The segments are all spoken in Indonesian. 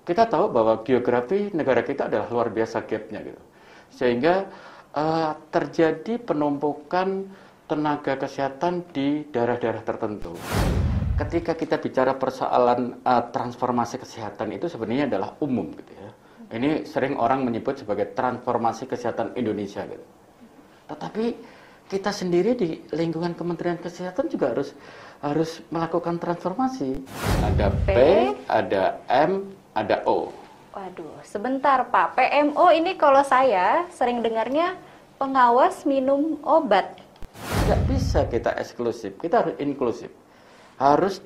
kita tahu bahwa geografi negara kita adalah luar biasa gapnya gitu. Sehingga terjadi penumpukan tenaga kesehatan di daerah-daerah tertentu. Ketika kita bicara persoalan transformasi kesehatan itu sebenarnya adalah umum gitu ya. Ini sering orang menyebut sebagai transformasi kesehatan Indonesia gitu. Tetapi kita sendiri di lingkungan Kementerian Kesehatan juga harus melakukan transformasi. Ada P, ada M, ada O. Waduh, sebentar Pak. PMO ini kalau saya sering dengarnya pengawas minum obat. Tidak bisa kita eksklusif, kita harus inklusif. Harus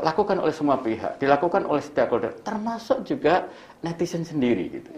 lakukan oleh semua pihak, dilakukan oleh stakeholder, termasuk juga netizen sendiri gitu.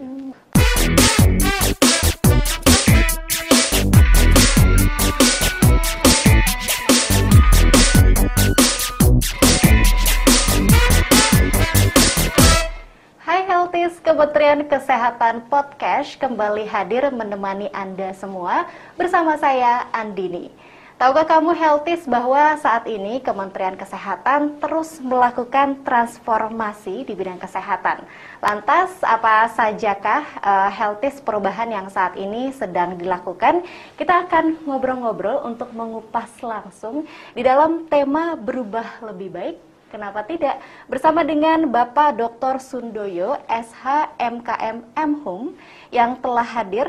Kementerian Kesehatan Podcast kembali hadir menemani Anda semua bersama saya Andini. Tahukah kamu Healthies bahwa saat ini Kementerian Kesehatan terus melakukan transformasi di bidang kesehatan. Lantas apa sajakah Healthies perubahan yang saat ini sedang dilakukan? Kita akan ngobrol-ngobrol untuk mengupas langsung di dalam tema berubah lebih baik. Kenapa tidak? Bersama dengan Bapak Dr. Sundoyo, SH MKM Mhum, yang telah hadir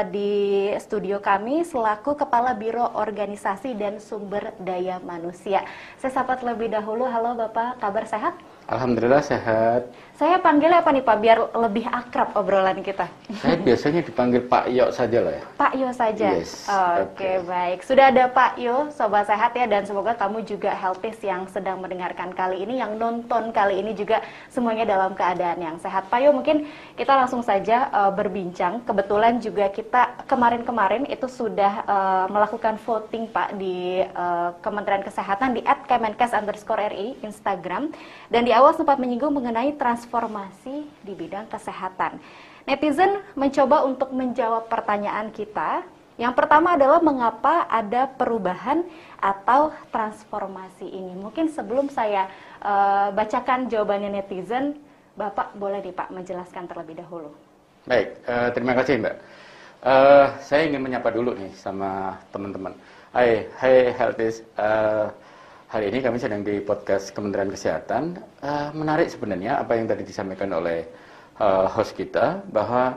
di studio kami selaku Kepala Biro Organisasi dan Sumber Daya Manusia. Saya sapa terlebih dahulu. Halo Bapak, kabar sehat? Alhamdulillah sehat. Saya panggilnya apa nih Pak, biar lebih akrab obrolan kita? Saya biasanya dipanggil Pak Yo saja lah ya. Pak Yo saja? Yes. Oke, baik. Sudah ada Pak Yo, Sobat Sehat ya, dan semoga kamu juga Healthies yang sedang mendengarkan kali ini, yang nonton kali ini juga semuanya dalam keadaan yang sehat. Pak Yo, mungkin kita langsung saja berbincang. Kebetulan juga kita kemarin-kemarin itu sudah melakukan voting Pak di Kementerian Kesehatan di @kemenkes_ri Instagram, dan di awal sempat menyinggung mengenai transformasi di bidang kesehatan. Netizen mencoba untuk menjawab pertanyaan kita. Yang pertama adalah mengapa ada perubahan atau transformasi ini. Mungkin sebelum saya bacakan jawabannya netizen, Bapak boleh nih Pak menjelaskan terlebih dahulu. Baik, terima kasih Mbak. Saya ingin menyapa dulu nih sama teman-teman. Hai Healthies. Hari ini kami sedang di podcast Kementerian Kesehatan. Menarik sebenarnya apa yang tadi disampaikan oleh host kita, bahwa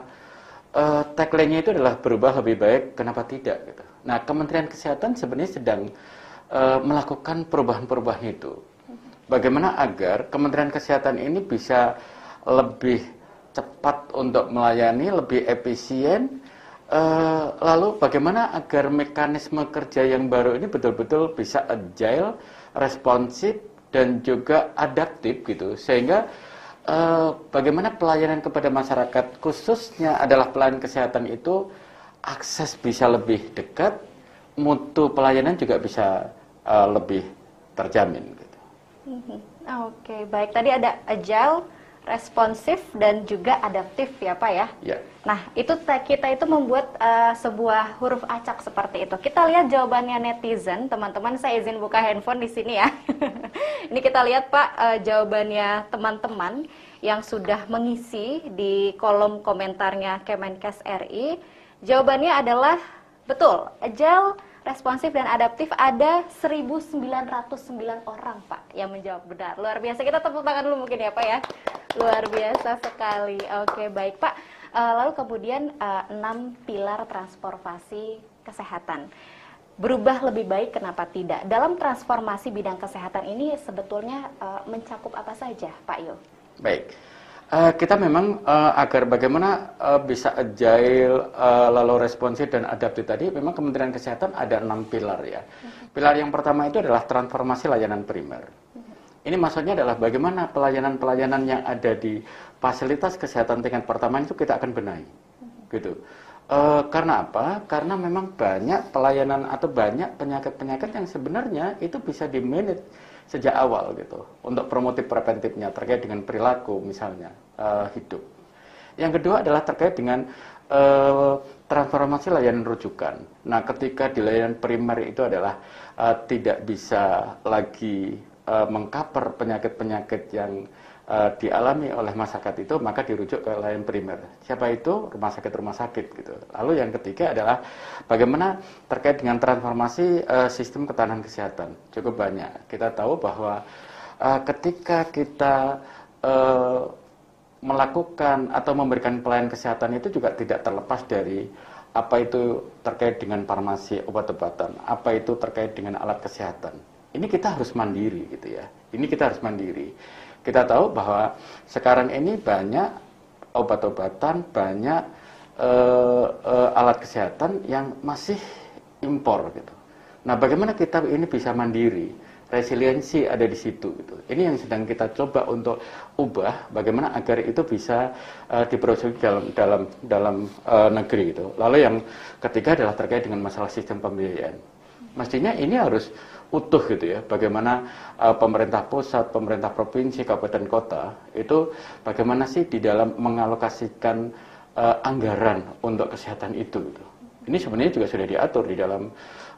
tagline-nya itu adalah berubah lebih baik, kenapa tidak gitu. Nah, Kementerian Kesehatan sebenarnya sedang melakukan perubahan-perubahan itu. Bagaimana agar Kementerian Kesehatan ini bisa lebih cepat untuk melayani, lebih efisien, lalu bagaimana agar mekanisme kerja yang baru ini betul-betul bisa agile, responsif, dan juga adaptif gitu, sehingga bagaimana pelayanan kepada masyarakat, khususnya adalah pelayanan kesehatan itu, akses bisa lebih dekat, mutu pelayanan juga bisa lebih terjamin gitu. Oke, baik. Tadi ada agile, responsif, dan juga adaptif ya Pak ya? Ya. Nah, itu kita itu membuat sebuah huruf acak seperti itu. Kita lihat jawabannya netizen, teman-teman. Saya izin buka handphone di sini ya. Ini kita lihat Pak, jawabannya teman-teman yang sudah mengisi di kolom komentarnya Kemenkes RI. Jawabannya adalah betul, agile, responsif, dan adaptif. Ada 1.909 orang Pak yang menjawab benar. Luar biasa, kita tepuk tangan dulu mungkin ya Pak ya. Luar biasa sekali. Oke, baik Pak. Lalu kemudian 6 pilar transformasi kesehatan. Berubah lebih baik, kenapa tidak? Dalam transformasi bidang kesehatan ini sebetulnya mencakup apa saja Pak Yo? Baik. Kita memang agar bagaimana bisa agile, lalu responsif dan adaptif tadi, memang Kementerian Kesehatan ada 6 pilar ya. Pilar yang pertama itu adalah transformasi layanan primer. Ini maksudnya adalah bagaimana pelayanan-pelayanan yang ada di fasilitas kesehatan tingkat pertama itu kita akan benahi, gitu. Karena apa? Karena memang banyak pelayanan atau banyak penyakit-penyakit yang sebenarnya itu bisa di-manage sejak awal gitu, untuk promotif preventifnya terkait dengan perilaku misalnya hidup. Yang kedua adalah terkait dengan transformasi layanan rujukan. Nah, ketika di layanan primer itu adalah tidak bisa lagi mengcover penyakit-penyakit yang dialami oleh masyarakat itu, maka dirujuk ke layanan primer. Siapa itu? Rumah sakit gitu. Lalu yang ketiga adalah bagaimana terkait dengan transformasi sistem ketahanan kesehatan. Cukup banyak. Kita tahu bahwa ketika kita melakukan atau memberikan pelayanan kesehatan itu juga tidak terlepas dari apa itu terkait dengan farmasi obat-obatan, apa itu terkait dengan alat kesehatan. Ini kita harus mandiri gitu ya. Ini kita harus mandiri. Kita tahu bahwa sekarang ini banyak obat-obatan, banyak alat kesehatan yang masih impor gitu. Nah, bagaimana kita ini bisa mandiri? Resiliensi ada di situ gitu. Ini yang sedang kita coba untuk ubah, bagaimana agar itu bisa diproduksi dalam negeri gitu. Lalu yang ketiga adalah terkait dengan masalah sistem pembiayaan. Mestinya ini harus utuh gitu ya, bagaimana pemerintah pusat, pemerintah provinsi, kabupaten kota itu bagaimana sih di dalam mengalokasikan anggaran untuk kesehatan itu gitu. Ini sebenarnya juga sudah diatur di dalam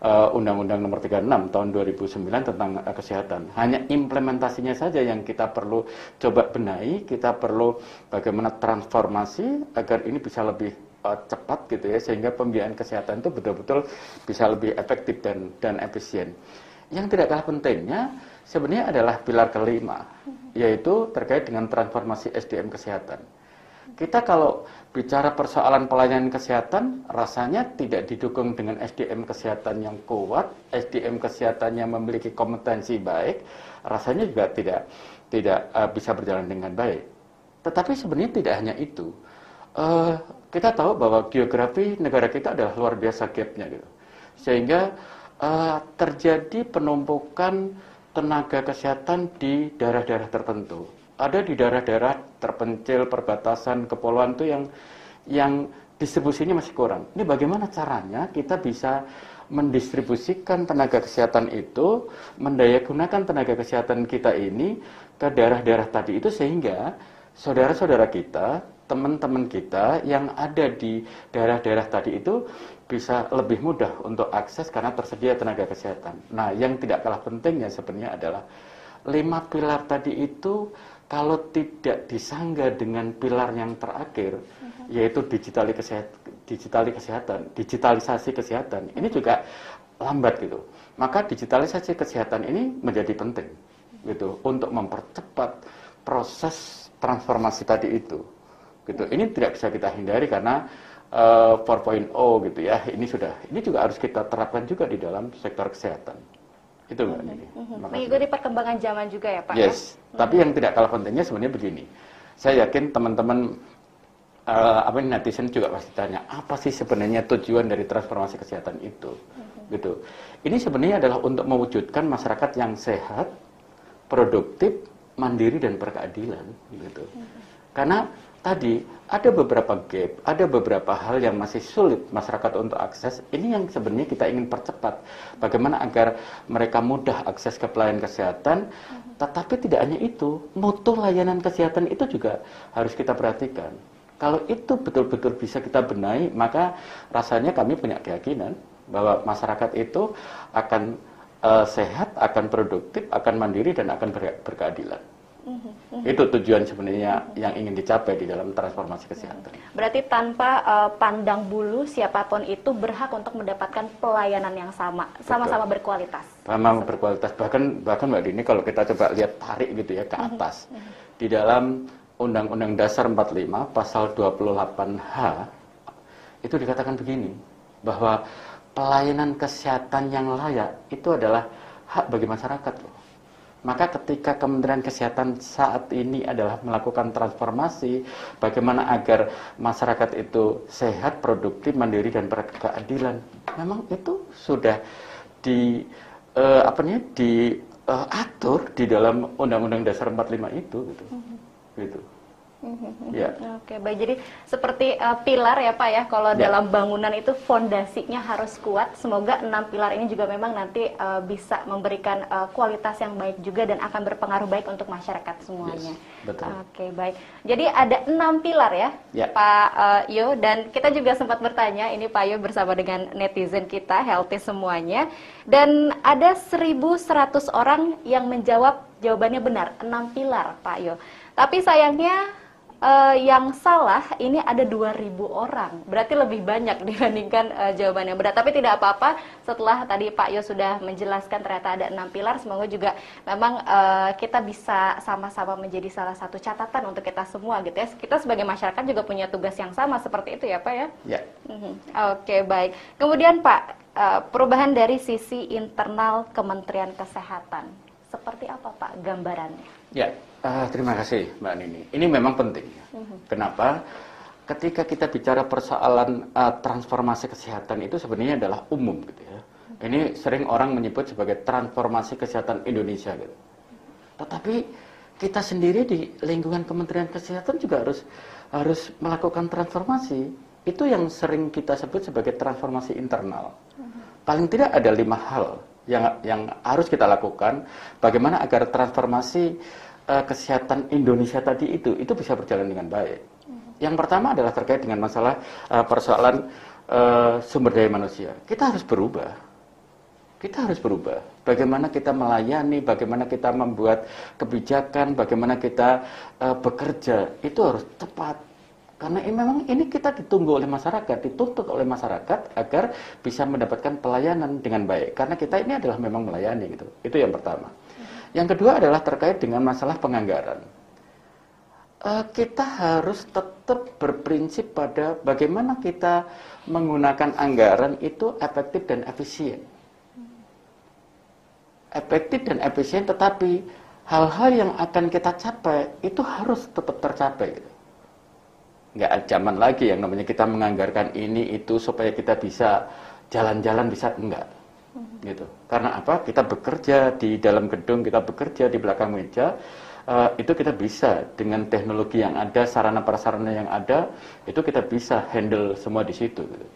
Undang-Undang Nomor 36 tahun 2009 tentang kesehatan. Hanya implementasinya saja yang kita perlu coba benahi, kita perlu bagaimana transformasi agar ini bisa lebih cepat gitu ya, sehingga pembiayaan kesehatan itu betul-betul bisa lebih efektif dan efisien. Yang tidak kalah pentingnya sebenarnya adalah pilar kelima, yaitu terkait dengan transformasi SDM kesehatan. Kita kalau bicara persoalan pelayanan kesehatan, rasanya tidak didukung dengan SDM kesehatan yang kuat, SDM kesehatan yang memiliki kompetensi baik, rasanya juga tidak bisa berjalan dengan baik. Tetapi sebenarnya tidak hanya itu. Kita tahu bahwa geografi negara kita adalah luar biasa gapnya gitu. Sehingga terjadi penumpukan tenaga kesehatan di daerah-daerah tertentu. Ada di daerah-daerah terpencil, perbatasan, kepulauan itu yang distribusinya masih kurang. Ini bagaimana caranya kita bisa mendistribusikan tenaga kesehatan itu, mendayagunakan tenaga kesehatan kita ini ke daerah-daerah tadi itu, sehingga saudara-saudara kita, teman-teman kita yang ada di daerah-daerah tadi itu bisa lebih mudah untuk akses karena tersedia tenaga kesehatan. Nah, yang tidak kalah pentingnya sebenarnya adalah 5 pilar tadi itu kalau tidak disangga dengan pilar yang terakhir, yaitu digitalisasi kesehatan, ini juga lambat gitu. Maka digitalisasi kesehatan ini menjadi penting gitu untuk mempercepat proses transformasi tadi itu. Gitu. Ini tidak bisa kita hindari karena 4.0 gitu ya. Ini juga harus kita terapkan juga di dalam sektor kesehatan. Itu Mbak Nini. Mengikuti perkembangan zaman juga ya Pak. Yes. Ya? Tapi yang tidak kalah pentingnya sebenarnya begini. Saya yakin teman-teman netizen juga pasti tanya, apa sih sebenarnya tujuan dari transformasi kesehatan itu? Gitu. Ini sebenarnya adalah untuk mewujudkan masyarakat yang sehat, produktif, mandiri dan berkeadilan gitu. Karena tadi ada beberapa gap, ada beberapa hal yang masih sulit masyarakat untuk akses. Ini yang sebenarnya kita ingin percepat. Bagaimana agar mereka mudah akses ke pelayanan kesehatan, tetapi tidak hanya itu, mutu layanan kesehatan itu juga harus kita perhatikan. Kalau itu betul-betul bisa kita benahi, maka rasanya kami punya keyakinan bahwa masyarakat itu akan sehat, akan produktif, akan mandiri, dan akan berkeadilan. Itu tujuan sebenarnya yang ingin dicapai di dalam transformasi kesehatan. Berarti tanpa pandang bulu, siapapun itu berhak untuk mendapatkan pelayanan yang sama-sama berkualitas. Sama berkualitas. Bahkan Mbak Dini, kalau kita coba lihat tarik gitu ya ke atas, di dalam Undang-Undang Dasar 45 pasal 28H itu dikatakan begini, bahwa pelayanan kesehatan yang layak itu adalah hak bagi masyarakat loh. Maka ketika Kementerian Kesehatan saat ini adalah melakukan transformasi, bagaimana agar masyarakat itu sehat, produktif, mandiri, dan berkeadilan, memang itu sudah diatur di dalam Undang-Undang Dasar 45 itu, gitu. Ya. Oke, baik. Jadi seperti pilar ya Pak ya, kalau dalam bangunan itu fondasinya harus kuat. Semoga 6 pilar ini juga memang nanti bisa memberikan kualitas yang baik juga dan akan berpengaruh baik untuk masyarakat semuanya. Yes, betul. Oke, baik. Jadi ada 6 pilar ya, Pak Yo, dan kita juga sempat bertanya, ini Pak Yo bersama dengan netizen kita, healthy semuanya, dan ada 1.100 orang yang menjawab Jawabannya benar, 6 pilar Pak Yo. Tapi sayangnya yang salah ini ada 2.000 orang. Berarti lebih banyak dibandingkan jawaban yang benar. Tapi tidak apa-apa, setelah tadi Pak Yo sudah menjelaskan ternyata ada 6 pilar, semoga juga memang kita bisa sama-sama menjadi salah satu catatan untuk kita semua gitu ya. Kita sebagai masyarakat juga punya tugas yang sama seperti itu ya Pak ya? Ya. Oke, baik. Kemudian Pak, perubahan dari sisi internal Kementerian Kesehatan. Seperti apa Pak gambarannya? Ya, terima kasih Mbak Nini. Ini memang penting. Kenapa? Ketika kita bicara persoalan transformasi kesehatan itu sebenarnya adalah umum gitu ya. Ini sering orang menyebut sebagai transformasi kesehatan Indonesia gitu. Tetapi kita sendiri di lingkungan Kementerian Kesehatan juga harus melakukan transformasi. Itu yang sering kita sebut sebagai transformasi internal. Paling tidak ada 5 hal yang harus kita lakukan bagaimana agar transformasi kesehatan Indonesia tadi itu bisa berjalan dengan baik. Yang pertama adalah terkait dengan masalah persoalan sumber daya manusia. Kita harus berubah. Kita harus berubah. Bagaimana kita melayani, bagaimana kita membuat kebijakan, bagaimana kita bekerja, itu harus tepat. Karena memang ini kita ditunggu oleh masyarakat, dituntut oleh masyarakat agar bisa mendapatkan pelayanan dengan baik. Karena kita ini adalah memang melayani gitu. Itu yang pertama. Yang kedua adalah terkait dengan masalah penganggaran. Kita harus tetap berprinsip pada bagaimana kita menggunakan anggaran itu efektif dan efisien. Efektif dan efisien, tetapi hal-hal yang akan kita capai itu harus tetap tercapai gitu. Nggak zaman lagi yang namanya kita menganggarkan ini itu supaya kita bisa jalan-jalan, bisa enggak gitu. Karena apa? Kita bekerja di dalam gedung, kita bekerja di belakang meja, itu kita bisa dengan teknologi yang ada, sarana prasarana yang ada, itu kita bisa handle semua di situ gitu.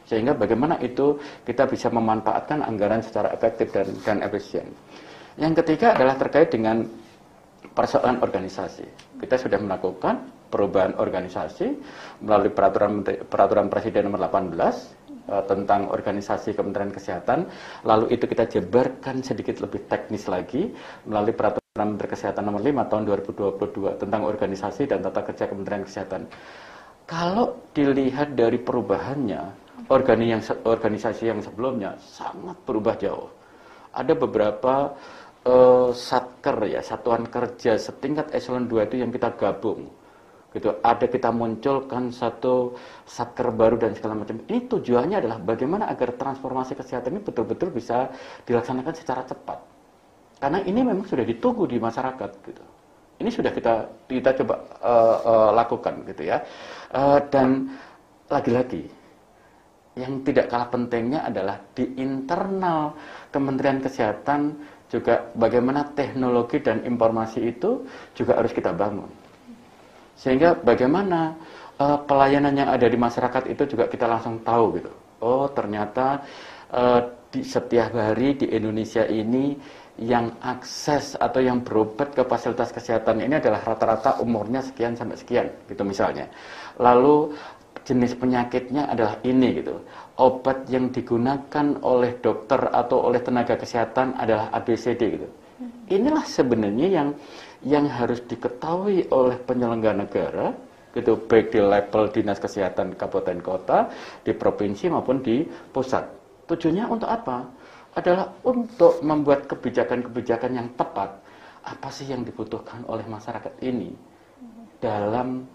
Sehingga bagaimana itu kita bisa memanfaatkan anggaran secara efektif dan efisien. Yang ketiga adalah terkait dengan persoalan organisasi. Kita sudah melakukan perubahan organisasi melalui peraturan Presiden nomor 18 tentang organisasi Kementerian Kesehatan. Lalu itu kita jabarkan sedikit lebih teknis lagi melalui peraturan Menteri Kesehatan nomor 5 tahun 2022 tentang organisasi dan tata kerja Kementerian Kesehatan. Kalau dilihat dari perubahannya, organisasi yang sebelumnya sangat berubah jauh. Ada beberapa satker ya, satuan kerja setingkat eselon 2 itu yang kita gabung gitu. Ada kita munculkan satu satker baru dan segala macam. Ini tujuannya adalah bagaimana agar transformasi kesehatan ini betul-betul bisa dilaksanakan secara cepat. Karena ini memang sudah ditunggu di masyarakat gitu. Ini sudah kita coba lakukan gitu ya. Dan lagi-lagi yang tidak kalah pentingnya adalah di internal Kementerian Kesehatan juga bagaimana teknologi dan informasi itu juga harus kita bangun. Sehingga bagaimana pelayanan yang ada di masyarakat itu juga kita langsung tahu gitu. Oh ternyata di setiap hari di Indonesia ini yang akses atau yang berobat ke fasilitas kesehatan ini adalah rata-rata umurnya sekian sampai sekian gitu misalnya. Lalu jenis penyakitnya adalah ini gitu. Obat yang digunakan oleh dokter atau oleh tenaga kesehatan adalah ABCD gitu. Inilah sebenarnya yang harus diketahui oleh penyelenggara negara gitu, baik di level dinas kesehatan kabupaten kota, di provinsi maupun di pusat. Tujuannya untuk apa? Adalah untuk membuat kebijakan-kebijakan yang tepat. Apa sih yang dibutuhkan oleh masyarakat ini dalam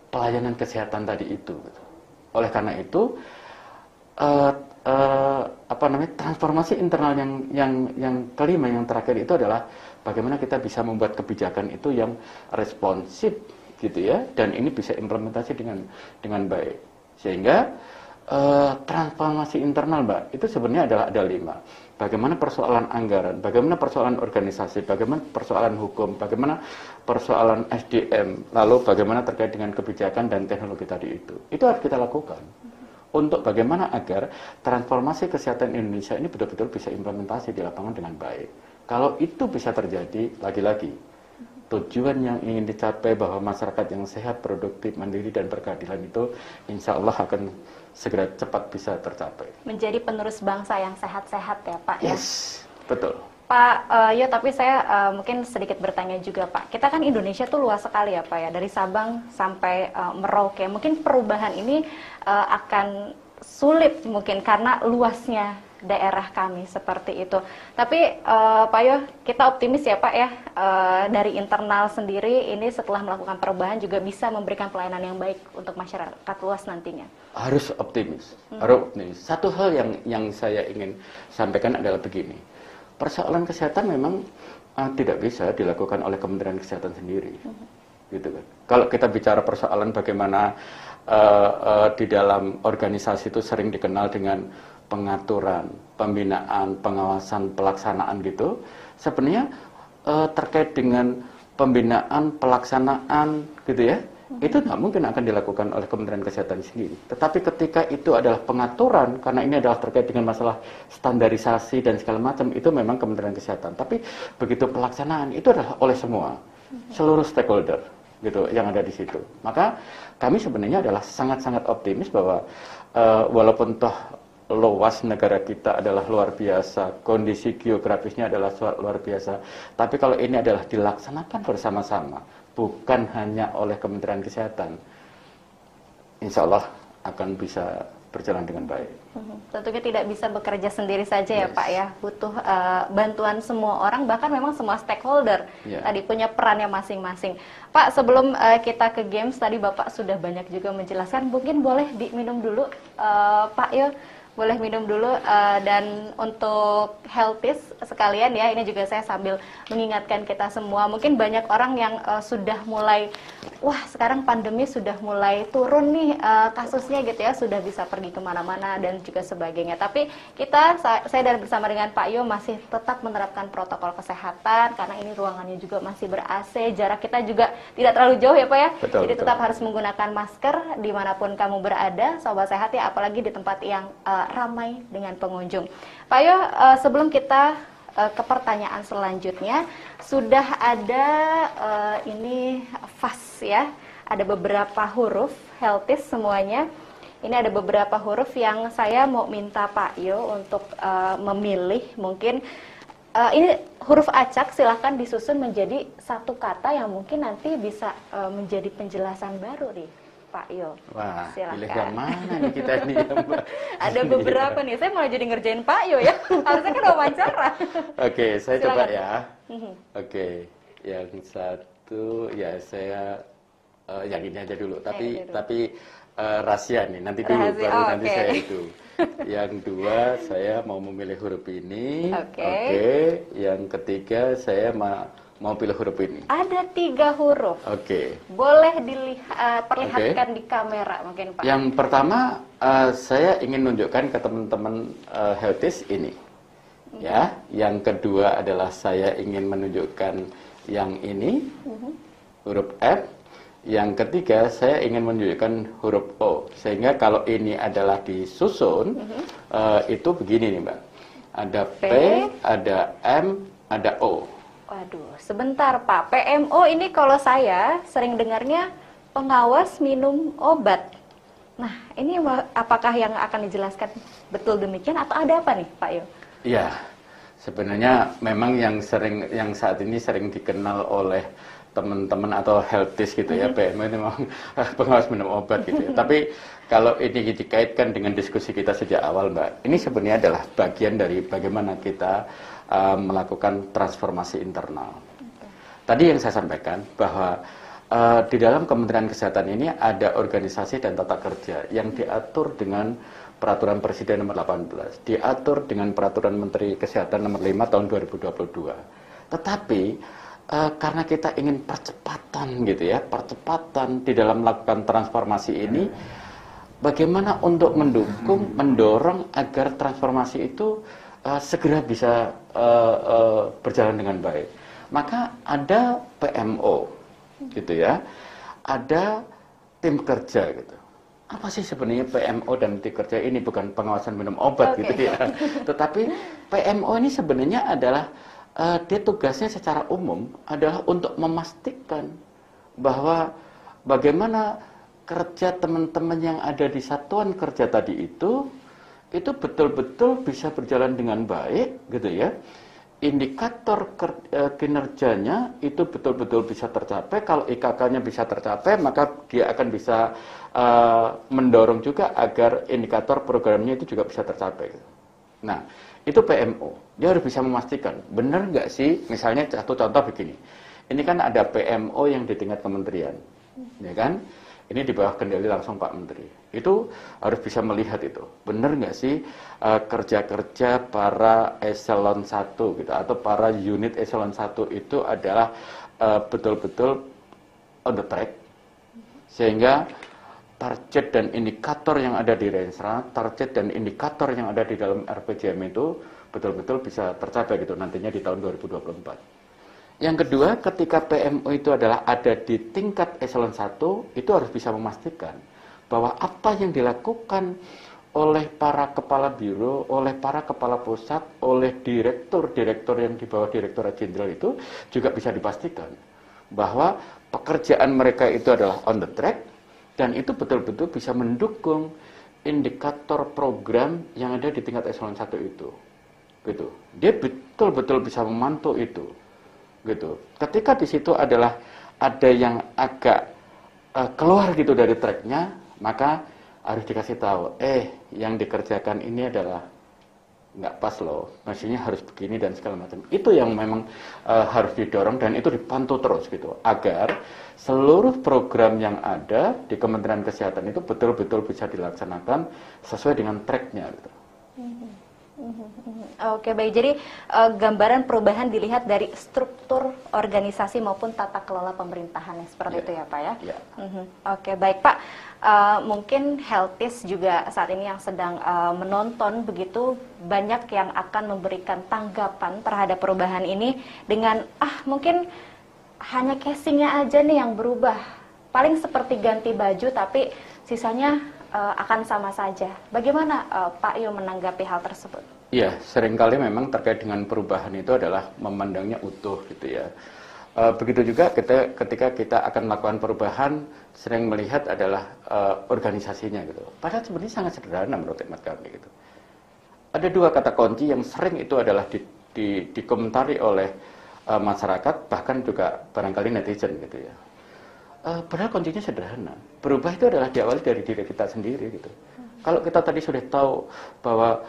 pelayanan kesehatan tadi itu gitu. Oleh karena itu transformasi internal yang kelima, yang terakhir itu adalah bagaimana kita bisa membuat kebijakan itu yang responsif gitu ya, dan ini bisa implementasi dengan baik. Sehingga transformasi internal Mbak itu sebenarnya ada 5. Bagaimana persoalan anggaran, bagaimana persoalan organisasi, bagaimana persoalan hukum, bagaimana persoalan SDM, lalu bagaimana terkait dengan kebijakan dan teknologi tadi itu. Itu harus kita lakukan untuk bagaimana agar transformasi kesehatan Indonesia ini betul-betul bisa implementasi di lapangan dengan baik. Kalau itu bisa terjadi, lagi-lagi tujuan yang ingin dicapai bahwa masyarakat yang sehat, produktif, mandiri, dan berkeadilan itu insya Allah akan segera cepat bisa tercapai. Menjadi penerus bangsa yang sehat-sehat ya Pak ya? Yes, betul. Pak, ya tapi saya mungkin sedikit bertanya juga Pak. Kita kan Indonesia tuh luas sekali ya Pak ya, dari Sabang sampai Merauke. Mungkin perubahan ini akan sulit mungkin karena luasnya daerah kami seperti itu. Tapi Pak Yo, kita optimis ya Pak ya, dari internal sendiri ini setelah melakukan perubahan juga bisa memberikan pelayanan yang baik untuk masyarakat luas nantinya. Harus optimis, harus optimis. Satu hal yang saya ingin sampaikan adalah begini. Persoalan kesehatan memang tidak bisa dilakukan oleh Kementerian Kesehatan sendiri, gitu kan. Kalau kita bicara persoalan bagaimana di dalam organisasi itu sering dikenal dengan pengaturan, pembinaan, pengawasan, pelaksanaan gitu, sebenarnya terkait dengan pembinaan, pelaksanaan, gitu ya, itu nggak mungkin akan dilakukan oleh Kementerian Kesehatan sendiri. Tetapi ketika itu adalah pengaturan, karena ini adalah terkait dengan masalah standarisasi dan segala macam, itu memang Kementerian Kesehatan. Tapi begitu pelaksanaan, itu adalah oleh semua, seluruh stakeholder gitu yang ada di situ. Maka kami sebenarnya adalah sangat-sangat optimis bahwa walaupun toh luas negara kita adalah luar biasa, kondisi geografisnya adalah luar biasa, tapi kalau ini adalah dilaksanakan bersama-sama, bukan hanya oleh Kementerian Kesehatan, insya Allah akan bisa berjalan dengan baik. Tentunya tidak bisa bekerja sendiri saja ya Yes. Pak ya, butuh bantuan semua orang, bahkan memang semua stakeholder tadi punya perannya masing-masing. Pak, sebelum kita ke games, tadi Bapak sudah banyak juga menjelaskan, mungkin boleh diminum dulu Pak Yo, boleh minum dulu, dan untuk healthies sekalian ya, ini juga saya sambil mengingatkan kita semua, mungkin banyak orang yang sudah mulai, wah sekarang pandemi sudah mulai turun nih kasusnya gitu ya, sudah bisa pergi kemana-mana dan juga sebagainya, tapi kita, saya dan bersama dengan Pak Yo masih tetap menerapkan protokol kesehatan, karena ini ruangannya juga masih ber-AC, jarak kita juga tidak terlalu jauh ya Pak ya, Betul, jadi betul. tetap harus menggunakan masker dimanapun kamu berada, sobat sehat ya, apalagi di tempat yang ramai dengan pengunjung. Pak Yo, sebelum kita ke pertanyaan selanjutnya, sudah ada ini FAS ya, ada beberapa huruf healthies semuanya. Ini ada beberapa huruf yang saya mau minta Pak Yo untuk memilih, mungkin ini huruf acak, silahkan disusun menjadi satu kata yang mungkin nanti bisa menjadi penjelasan baru nih Pak Yo. Wah, Silakan. pilih yang mana nih kita ini ya, Mbak? Ada beberapa nih, saya malah jadi ngerjain Pak Yo ya. Harusnya kan wawancara. Oke, saya Silakan. coba ya. Oke, yang satu ya saya yang ini aja dulu. Tapi rahasia nih, nanti dulu Rahasia, baru oh, nanti oke. saya itu. Yang dua saya mau memilih huruf ini. Oke. Yang ketiga saya mau pilih huruf ini. Ada 3 huruf. Oke. Boleh perlihatkan di kamera mungkin Pak. Yang pertama saya ingin nunjukkan ke teman-teman healthies ini. Ya, yang kedua adalah saya ingin menunjukkan yang ini, huruf F. Yang ketiga saya ingin menunjukkan huruf O. Sehingga kalau ini adalah disusun, itu begini nih Mbak. Ada P, ada M, ada O. Waduh, sebentar Pak. PMO ini kalau saya sering dengarnya pengawas minum obat. Nah, ini apakah yang akan dijelaskan betul demikian atau ada apa nih Pak Yo? Iya, sebenarnya memang yang saat ini sering dikenal oleh teman-teman atau healthies gitu ya, PMO itu memang pengawas minum obat gitu ya. Tapi kalau ini dikaitkan dengan diskusi kita sejak awal Mbak, ini sebenarnya adalah bagian dari bagaimana kita melakukan transformasi internal. Tadi yang saya sampaikan bahwa di dalam Kementerian Kesehatan ini ada organisasi dan tata kerja yang diatur dengan Peraturan Presiden nomor 18, diatur dengan Peraturan Menteri Kesehatan nomor 5 tahun 2022. Tetapi karena kita ingin percepatan gitu ya, percepatan di dalam melakukan transformasi ini, bagaimana untuk mendorong agar transformasi itu segera bisa berjalan dengan baik. Maka ada PMO gitu ya, ada tim kerja gitu. Apa sih sebenarnya PMO dan tim kerja ini? Bukan pengawasan minum obat gitu ya. Tetapi PMO ini sebenarnya adalah dia tugasnya secara umum adalah untuk memastikan bahwa bagaimana kerja teman-teman yang ada di satuan kerja tadi itu betul-betul bisa berjalan dengan baik gitu ya. indikator kinerjanya itu betul-betul bisa tercapai. Kalau IKK-nya bisa tercapai, maka dia akan bisa mendorong juga agar indikator programnya itu juga bisa tercapai. Nah, itu PMO. Dia harus bisa memastikan, benar nggak sih, misalnya satu contoh begini. Ini kan ada PMO yang di tingkat kementerian, ya kan? Ini di bawah kendali langsung Pak Menteri. Itu harus bisa melihat itu. Benar nggak sih kerja-kerja para eselon 1 gitu, atau para unit eselon 1 itu adalah betul-betul on the track. Sehingga target dan indikator yang ada di Renstra, target dan indikator yang ada di dalam RPJM itu betul-betul bisa tercapai gitu nantinya di tahun 2024. Yang kedua, ketika PMO itu adalah ada di tingkat eselon 1, itu harus bisa memastikan bahwa apa yang dilakukan oleh para kepala biro, oleh para kepala pusat, oleh direktur-direktur yang di bawah Direktorat Jenderal itu juga bisa dipastikan bahwa pekerjaan mereka itu adalah on the track dan itu betul-betul bisa mendukung indikator program yang ada di tingkat eselon 1 itu. Gitu. Dia betul-betul bisa memantau itu. Gitu. Ketika di situ adalah ada yang agak keluar gitu dari tracknya, maka harus dikasih tahu, yang dikerjakan ini adalah nggak pas loh, maksudnya harus begini dan segala macam. Itu yang memang harus didorong dan itu dipantau terus gitu, agar seluruh program yang ada di Kementerian Kesehatan itu betul-betul bisa dilaksanakan sesuai dengan tracknya gitu. Oke, baik. Jadi gambaran perubahan dilihat dari struktur organisasi maupun tata kelola pemerintahan seperti itu ya Pak ya? Yeah. Oke, baik Pak. Mungkin Healthies juga saat ini yang sedang menonton begitu, banyak yang akan memberikan tanggapan terhadap perubahan ini dengan mungkin hanya casingnya aja nih yang berubah. Paling seperti ganti baju tapi sisanya akan sama saja. Bagaimana Pak Yo menanggapi hal tersebut? Iya, seringkali memang terkait dengan perubahan itu adalah memandangnya utuh gitu ya. Begitu juga ketika kita akan melakukan perubahan, sering melihat adalah organisasinya gitu. Padahal sebenarnya sangat sederhana menurut hemat kami gitu. Ada dua kata kunci yang sering itu adalah dikomentari oleh masyarakat, bahkan juga barangkali netizen gitu ya. Padahal kuncinya sederhana. Berubah itu adalah diawali dari diri kita sendiri gitu. Kalau kita tadi sudah tahu bahwa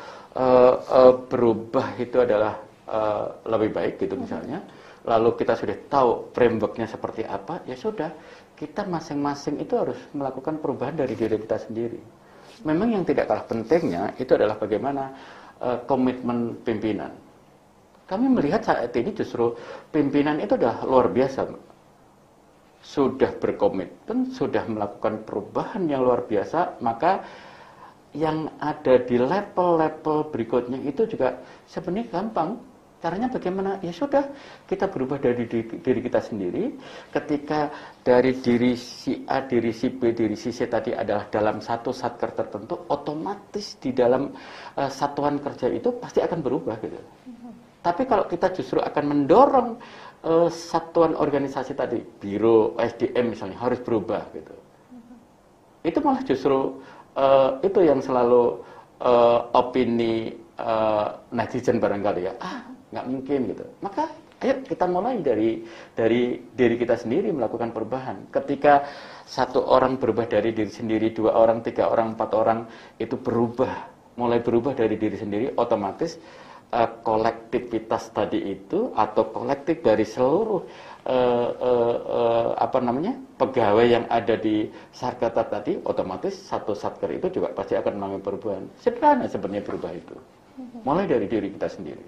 berubah itu adalah lebih baik gitu misalnya, lalu kita sudah tahu frameworknya seperti apa, ya sudah, kita masing-masing itu harus melakukan perubahan dari diri kita sendiri. Memang yang tidak kalah pentingnya itu adalah bagaimana komitmen pimpinan. Kami melihat saat ini justru pimpinan itu adalah luar biasa, sudah berkomitmen, sudah melakukan perubahan yang luar biasa, maka yang ada di level-level berikutnya itu juga sebenarnya gampang. Caranya bagaimana? Ya sudah, kita berubah dari diri kita sendiri. Ketika dari diri si A, diri si B, diri si C tadi adalah dalam satu satker tertentu, otomatis di dalam satuan kerja itu pasti akan berubah gitu. Tapi kalau kita justru akan mendorong satuan organisasi tadi, biro, SDM misalnya, harus berubah gitu. Itu malah justru itu yang selalu opini netizen barangkali ya, nggak mungkin gitu. Maka ayo kita mulai dari diri kita sendiri melakukan perubahan. Ketika satu orang berubah dari diri sendiri, 2 orang, 3 orang, 4 orang itu mulai berubah dari diri sendiri, otomatis kolektivitas tadi itu atau kolektif dari seluruh pegawai yang ada di Sarkata tadi, otomatis satu satker itu juga pasti akan mengalami perubahan. Sederhana sebenarnya berubah itu, mulai dari diri kita sendiri.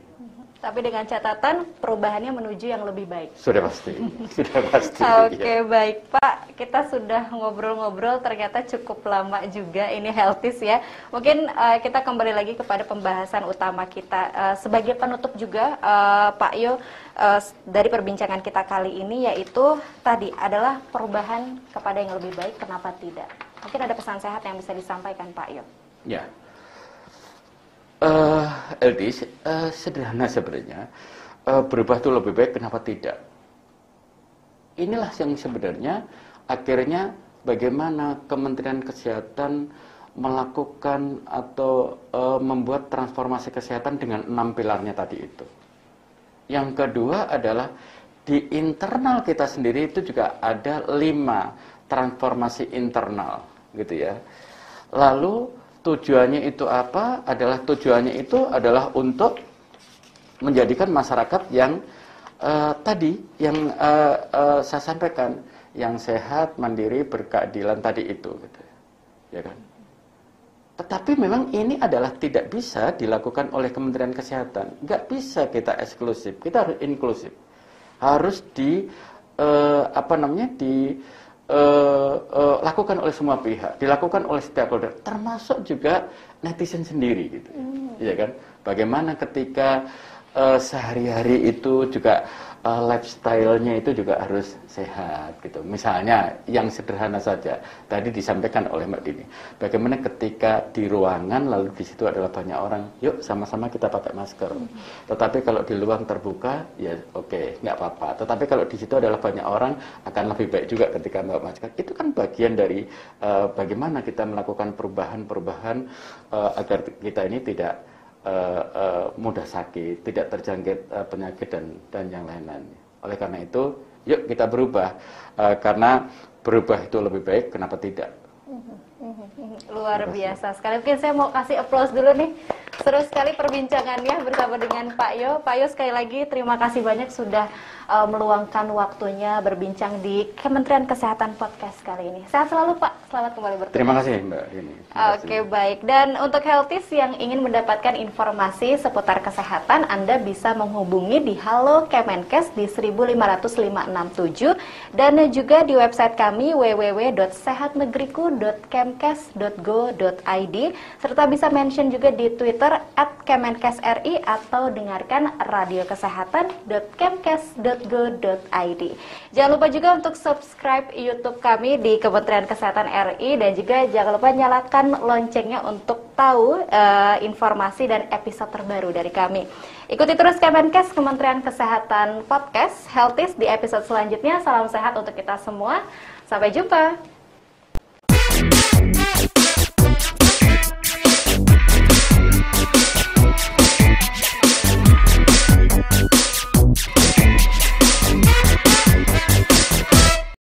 Tapi dengan catatan perubahannya menuju yang lebih baik. Sudah pasti, sudah pasti. Oke, baik Pak, kita sudah ngobrol-ngobrol ternyata cukup lama juga ini Healthies ya. Mungkin kita kembali lagi kepada pembahasan utama kita. Sebagai penutup juga Pak Yo, dari perbincangan kita kali ini yaitu tadi adalah perubahan kepada yang lebih baik, kenapa tidak? Mungkin ada pesan sehat yang bisa disampaikan Pak Yo. Ya. LD, sederhana sebenarnya, berubah itu lebih baik, kenapa tidak? Inilah yang sebenarnya akhirnya bagaimana Kementerian Kesehatan melakukan atau membuat transformasi kesehatan dengan 6 pilarnya tadi itu. Yang kedua adalah di internal kita sendiri itu juga ada 5 transformasi internal gitu ya. Lalu tujuannya itu apa? Tujuannya itu adalah untuk menjadikan masyarakat yang tadi yang saya sampaikan, yang sehat, mandiri, berkeadilan tadi itu gitu. Ya kan? Tetapi memang ini adalah tidak bisa dilakukan oleh Kementerian Kesehatan. Nggak bisa kita eksklusif, kita harus inklusif. Harus dilakukan oleh semua pihak, dilakukan oleh stakeholder, termasuk juga netizen sendiri gitu. Ya kan? Bagaimana ketika sehari-hari itu juga lifestyle-nya itu juga harus sehat gitu. Misalnya yang sederhana saja tadi disampaikan oleh Mbak Dini. Bagaimana ketika di ruangan lalu di situ adalah banyak orang, yuk sama-sama kita pakai masker. Tetapi kalau di ruang terbuka ya oke, nggak apa-apa. Tetapi kalau di situ adalah banyak orang akan lebih baik juga ketika membawa masker. Itu kan bagian dari bagaimana kita melakukan perubahan-perubahan agar kita ini tidak mudah sakit, tidak terjangkit penyakit dan yang lain-lain. Oleh karena itu, yuk kita berubah. Karena berubah itu lebih baik, kenapa tidak? Luar biasa sekali. Mungkin saya mau kasih applause dulu nih. Seru sekali perbincangannya bersama dengan Pak Yo. Pak Yo, sekali lagi terima kasih banyak sudah meluangkan waktunya berbincang di Kementerian Kesehatan Podcast kali ini. Sehat selalu Pak, selamat kembali bertugas. Terima kasih Mbak Dini. Oke, baik. Dan untuk Healthies yang ingin mendapatkan informasi seputar kesehatan, Anda bisa menghubungi di Halo Kemenkes di 15567 dan juga di website kami www.sehatnegriku.kemkes.go.id serta bisa mention juga di Twitter @kemenkesri atau dengarkan radiokesehatan.kemkes.go.id. Jangan lupa juga untuk subscribe YouTube kami di Kementerian Kesehatan RI dan juga jangan lupa nyalakan loncengnya untuk tahu informasi dan episode terbaru dari kami. Ikuti terus Kemenkes Kementerian Kesehatan Podcast Healthies di episode selanjutnya. Salam sehat untuk kita semua. Sampai jumpa.